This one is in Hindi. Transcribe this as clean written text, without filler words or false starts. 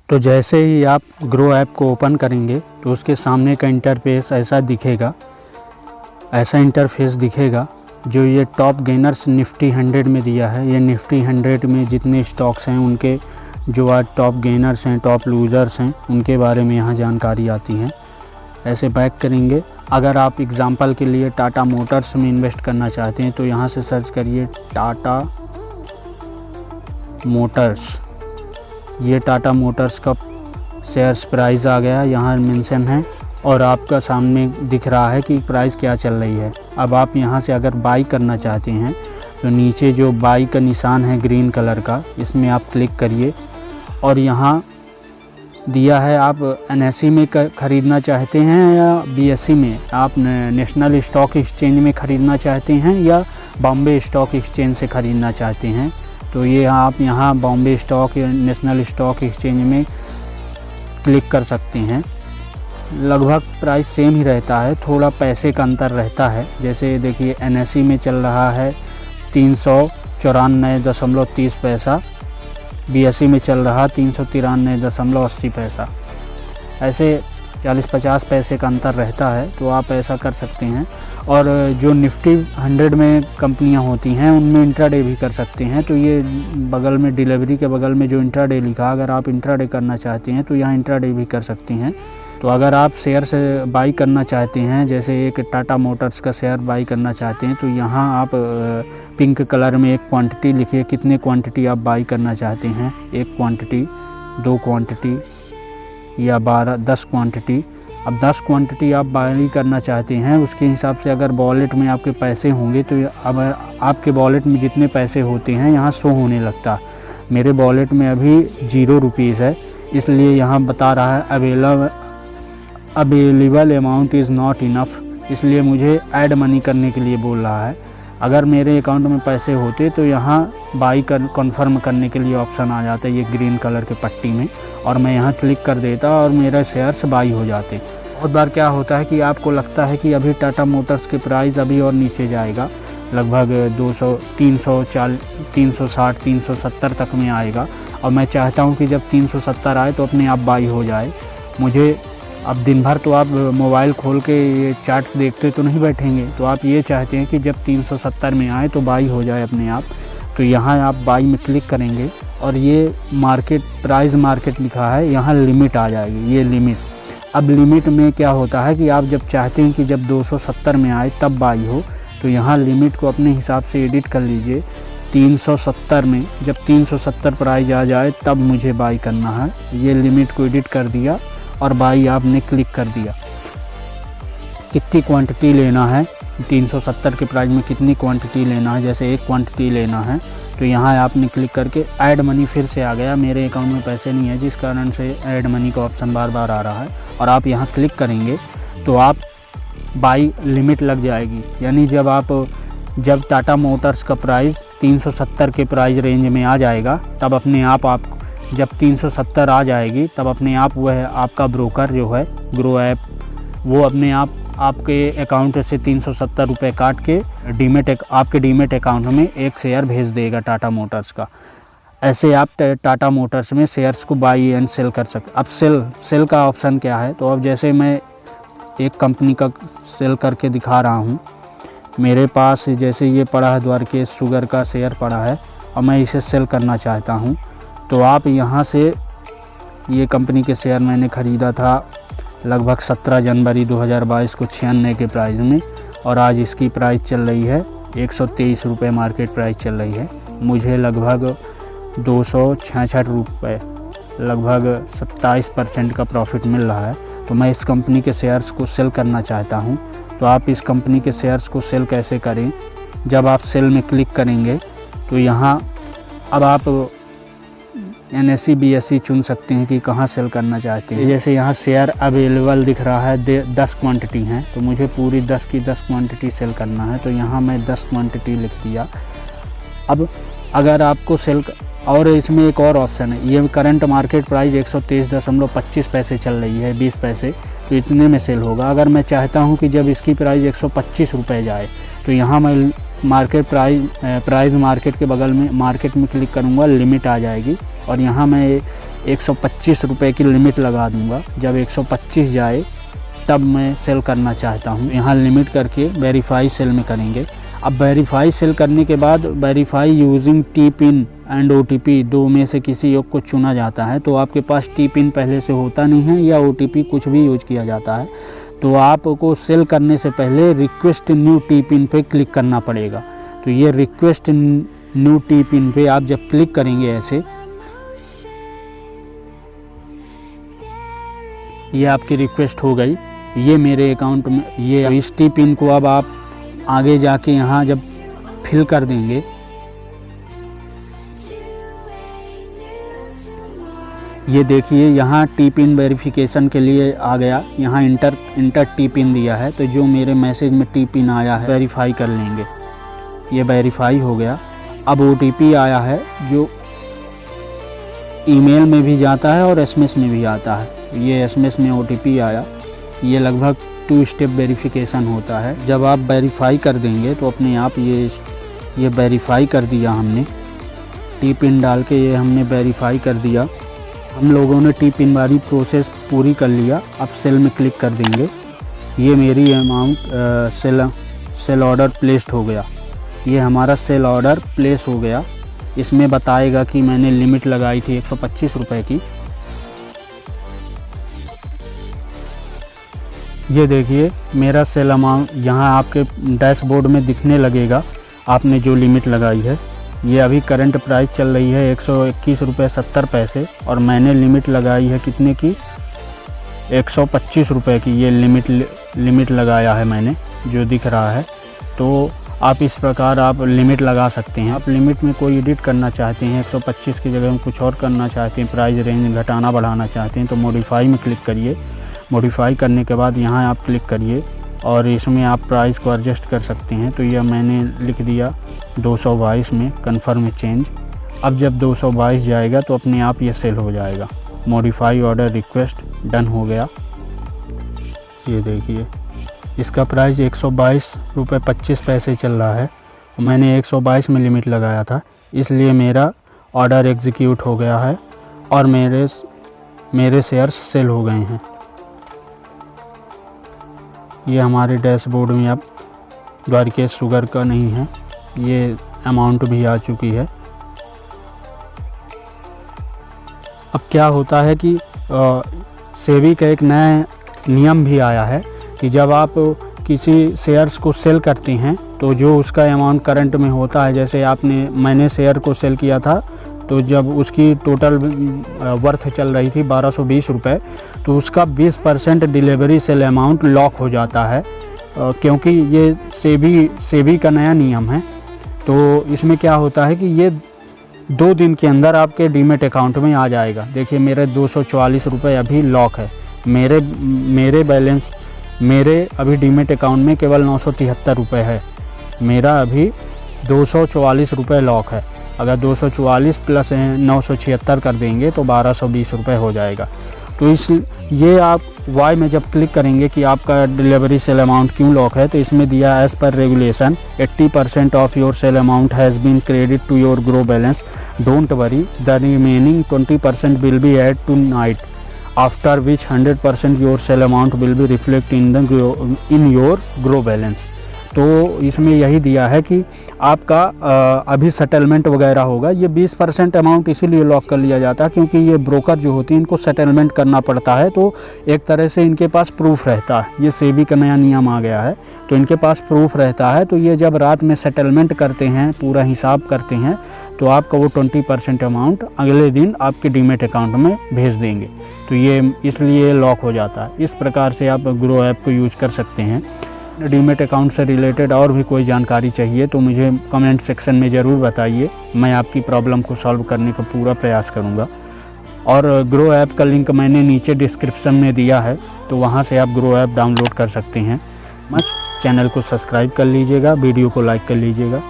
तो जैसे ही आप ग्रो ऐप को ओपन करेंगे तो उसके सामने का इंटरफेस ऐसा दिखेगा, ऐसा इंटरफेस दिखेगा। जो ये टॉप गेनर्स निफ्टी 100 में दिया है, ये निफ्टी 100 में जितने स्टॉक्स हैं उनके जो आज टॉप गेनर्स हैं, टॉप लूज़र्स हैं, उनके बारे में यहाँ जानकारी आती है। ऐसे बैक करेंगे। अगर आप एग्ज़ाम्पल के लिए टाटा मोटर्स में इन्वेस्ट करना चाहते हैं तो यहाँ से सर्च करिए टाटा मोटर्स। ये टाटा मोटर्स का शेयर्स प्राइस आ गया, यहाँ मेंशन है और आपका सामने दिख रहा है कि प्राइस क्या चल रही है। अब आप यहाँ से अगर बाई करना चाहते हैं तो नीचे जो बाई का निशान है ग्रीन कलर का, इसमें आप क्लिक करिए और यहाँ दिया है आप NSE में ख़रीदना चाहते हैं या BSE में, आप नेशनल स्टॉक एक्सचेंज में ख़रीदना चाहते हैं या बॉम्बे स्टॉक एक्सचेंज से ख़रीदना चाहते हैं। तो ये आप यहाँ बॉम्बे स्टॉक या नेशनल स्टॉक एक्सचेंज में क्लिक कर सकते हैं। लगभग प्राइस सेम ही रहता है, थोड़ा पैसे का अंतर रहता है। जैसे देखिए NSE में चल रहा है 394.30 पैसा, BSE में चल रहा 393.80 पैसा। ऐसे 40-50 पैसे का अंतर रहता है, तो आप ऐसा कर सकते हैं। और जो निफ्टी 100 में कंपनियां होती हैं उनमें इंट्राडे भी कर सकते हैं। तो ये बगल में डिलीवरी के बगल में जो इंट्राडे लिखा, अगर आप इंट्राडे करना चाहते हैं तो यहाँ इंट्राडे भी कर सकते हैं। तो अगर आप शेयर से बाई करना चाहते हैं, जैसे एक टाटा मोटर्स का शेयर बाई करना चाहते हैं, तो यहाँ आप पिंक कलर में एक क्वांटिटी लिखिए, कितने क्वांटिटी आप बाई करना चाहते हैं, 1 क्वांटिटी, 2 क्वांटिटी या 10 क्वांटिटी। अब 10 क्वांटिटी आप बाई करना चाहते हैं, उसके हिसाब से अगर वॉलेट में आपके पैसे होंगे तो अब आपके वॉलेट में जितने पैसे होते हैं यहाँ शो होने लगता। मेरे वॉलेट में अभी 0 रुपीज़ है, इसलिए यहाँ बता रहा है available amount is not enough, इसलिए मुझे ऐड मनी करने के लिए बोल रहा है। अगर मेरे अकाउंट में पैसे होते तो यहाँ बाई कन्फर्म करने के लिए ऑप्शन आ जाता है ये ग्रीन कलर के पट्टी में, और मैं यहाँ क्लिक कर देता और मेरा शेयर्स बाई हो जाते। बहुत बार क्या होता है कि आपको लगता है कि अभी टाटा मोटर्स के प्राइस अभी और नीचे जाएगा, लगभग 200, 340, 360, 370 तक में आएगा, और मैं चाहता हूँ कि जब 370 आए तो अपने आप बाई हो जाए। मुझे अब दिन भर तो आप मोबाइल खोल के ये चार्ट देखते तो नहीं बैठेंगे, तो आप ये चाहते हैं कि जब 370 में आए तो बाई हो जाए अपने आप। तो यहाँ आप बाई में क्लिक करेंगे और ये मार्केट प्राइस मार्केट लिखा है, यहाँ लिमिट आ जाएगी, ये लिमिट। अब लिमिट में क्या होता है कि आप जब चाहते हैं कि जब 270 में आए तब बाई हो, तो यहाँ लिमिट को अपने हिसाब से एडिट कर लीजिए। 370 में जब 370 प्राइस आ जाए तब मुझे बाई करना है, ये लिमिट को एडिट कर दिया और बाई आपने क्लिक कर दिया। कितनी क्वांटिटी लेना है, 370 के प्राइस में कितनी क्वांटिटी लेना है, जैसे 1 क्वांटिटी लेना है, तो यहाँ आपने क्लिक करके ऐड मनी फिर से आ गया। मेरे अकाउंट में पैसे नहीं है जिस कारण से ऐड मनी का ऑप्शन बार बार आ रहा है, और आप यहाँ क्लिक करेंगे तो आप बाई लिमिट लग जाएगी। यानी जब टाटा मोटर्स का प्राइस 370 के प्राइस रेंज में आ जाएगा तब अपने आप जब 370 आ जाएगी तब अपने आप वह आपका ब्रोकर जो है ग्रो ऐप, वो अपने आप आपके अकाउंट से 370 रुपये काट के आपके डीमेट अकाउंट में एक शेयर भेज देगा टाटा मोटर्स का। ऐसे आप टाटा मोटर्स में शेयर्स को बाई एंड सेल कर सकते। अब सेल का ऑप्शन क्या है, तो अब जैसे मैं एक कंपनी का सेल करके दिखा रहा हूँ, मेरे पास जैसे ये पड़ा है द्वारकेश शुगर का शेयर पड़ा है और मैं इसे सेल करना चाहता हूँ, तो आप यहाँ से ये कंपनी के शेयर मैंने ख़रीदा था लगभग 17 जनवरी 2022 को 96 के प्राइस में, और आज इसकी प्राइस चल रही है 123 रुपये मार्केट प्राइस चल रही है। मुझे लगभग 266 रुपये, लगभग 27% का प्रॉफिट मिल रहा है। तो मैं इस कंपनी के शेयर्स को सेल करना चाहता हूँ। तो आप इस कंपनी के शेयर्स को सेल कैसे करें, जब आप सेल में क्लिक करेंगे तो यहाँ अब आप NSE BSE चुन सकते हैं कि कहाँ सेल करना चाहते हैं। जैसे यहाँ शेयर अवेलेबल दिख रहा है, 10 क्वांटिटी हैं, तो मुझे पूरी 10 की 10 क्वांटिटी सेल करना है, तो यहाँ मैं 10 क्वांटिटी लिख दिया। अब अगर आपको सेल और इसमें एक और ऑप्शन है, ये करंट मार्केट प्राइस 123.25 पैसे चल रही है, 20 पैसे, तो इतने में सेल होगा। अगर मैं चाहता हूँ कि जब इसकी प्राइस 125 रुपये जाए तो यहाँ मैं मार्केट प्राइस मार्केट के बगल में मार्केट में क्लिक करूँगा, लिमिट आ जाएगी और यहाँ मैं 125 रुपये की लिमिट लगा दूंगा। जब 125 जाए तब मैं सेल करना चाहता हूँ। यहाँ लिमिट करके वेरीफाई सेल में करेंगे। अब वेरीफाई सेल करने के बाद verify using T pin and OTP 2 में से किसी एक को चुना जाता है। तो आपके पास टी पिन पहले से होता नहीं है या OTP कुछ भी यूज किया जाता है, तो आपको सेल करने से पहले रिक्वेस्ट न्यू टी पिन पे क्लिक करना पड़ेगा। तो ये रिक्वेस्ट न्यू टी पिन पे आप जब क्लिक करेंगे ऐसे, ये आपकी रिक्वेस्ट हो गई। ये मेरे अकाउंट में ये इस टी पिन को अब आप आगे जाके यहाँ जब फिल कर देंगे, ये देखिए यहाँ टी पिन वेरिफिकेशन के लिए आ गया। यहाँ इंटर टी पिन दिया है, तो जो मेरे मैसेज में टी पिन आया है वेरीफाई कर लेंगे। ये वेरीफाई हो गया। अब OTP आया है जो ईमेल में भी जाता है और SMS में भी आता है। ये SMS में OTP आया। ये लगभग 2 स्टेप वेरिफिकेशन होता है। जब आप वेरीफाई कर देंगे तो अपने आप ये वेरीफाई कर दिया हमने, टी पिन डाल के ये हमने वेरीफाई कर दिया। हम लोगों ने टी पिन वाली प्रोसेस पूरी कर लिया। अब सेल में क्लिक कर देंगे। ये मेरी अमाउंट सेल ऑर्डर प्लेस्ड हो गया। ये हमारा सेल ऑर्डर प्लेस हो गया। इसमें बताएगा कि मैंने लिमिट लगाई थी 125 रुपये की। ये देखिए मेरा सेल अमाउंट यहाँ आपके डैशबोर्ड में दिखने लगेगा, आपने जो लिमिट लगाई है। ये अभी करंट प्राइस चल रही है 121 रुपये 70 पैसे और मैंने लिमिट लगाई है कितने की, 125 रुपये की। ये लिमिट लगाया है मैंने, जो दिख रहा है। तो आप इस प्रकार आप लिमिट लगा सकते हैं। आप लिमिट में कोई एडिट करना चाहते हैं, 125 की जगह में कुछ और करना चाहते हैं, प्राइस रेंज घटाना बढ़ाना चाहते हैं, तो मॉडिफाई में क्लिक करिए। मॉडिफाई करने के बाद यहाँ आप क्लिक करिए और इसमें आप प्राइस को एडजस्ट कर सकते हैं। तो यह मैंने लिख दिया 222 में, कन्फर्म चेंज। अब जब 222 जाएगा तो अपने आप ये सेल हो जाएगा। मॉडिफाई ऑर्डर रिक्वेस्ट डन हो गया। ये देखिए इसका प्राइस 122 रुपये 25 पैसे चल रहा है। मैंने 122 में लिमिट लगाया था, इसलिए मेरा ऑर्डर एग्जीक्यूट हो गया है और मेरे शेयर्स सेल हो गए हैं। ये हमारे डैशबोर्ड में अब द्वारकेश शुगर का नहीं है, ये अमाउंट भी आ चुकी है। अब क्या होता है कि सेबी का एक नया नियम भी आया है कि जब आप किसी शेयर्स को सेल करते हैं तो जो उसका अमाउंट करंट में होता है, जैसे मैंने शेयर को सेल किया था तो जब उसकी टोटल वर्थ चल रही थी 1220 रुपये, तो उसका 20% डिलीवरी सेल अमाउंट लॉक हो जाता है, क्योंकि ये सेबी का नया नियम है। तो इसमें क्या होता है कि ये 2 दिन के अंदर आपके डीमेट अकाउंट में आ जाएगा। देखिए मेरे 244 रुपये अभी लॉक है। मेरे अभी डीमेट अकाउंट में केवल 973 रुपये है। मेरा अभी 244 रुपये लॉक है। अगर 244 प्लस 976 कर देंगे तो 1220 रुपये हो जाएगा। तो ये आप वाई में जब क्लिक करेंगे कि आपका डिलीवरी सेल अमाउंट क्यों लॉक है, तो इसमें दिया as per regulation 80% of your sale amount has been credit to your Groww balance, don't worry, the remaining 20% will be add tonight, after which 100% your sale amount will be reflect in your Groww balance. तो इसमें यही दिया है कि आपका अभी सेटलमेंट वगैरह होगा। ये 20% अमाउंट इसीलिए लॉक कर लिया जाता है क्योंकि ये ब्रोकर जो होती हैं इनको सेटलमेंट करना पड़ता है, तो एक तरह से इनके पास प्रूफ रहता है। ये सेबी का नया नियम आ गया है तो इनके पास प्रूफ रहता है। तो ये जब रात में सेटलमेंट करते हैं, पूरा हिसाब करते हैं, तो आपका वो 20% अमाउंट अगले दिन आपके डीमेट अकाउंट में भेज देंगे। तो ये इसलिए लॉक हो जाता है। इस प्रकार से आप ग्रो ऐप को यूज कर सकते हैं। डीमेट अकाउंट से रिलेटेड और भी कोई जानकारी चाहिए तो मुझे कमेंट सेक्शन में ज़रूर बताइए, मैं आपकी प्रॉब्लम को सॉल्व करने का पूरा प्रयास करूँगा। और ग्रो ऐप का लिंक मैंने नीचे डिस्क्रिप्शन में दिया है, तो वहाँ से आप ग्रो ऐप डाउनलोड कर सकते हैं। चैनल को सब्सक्राइब कर लीजिएगा, वीडियो को लाइक कर लीजिएगा।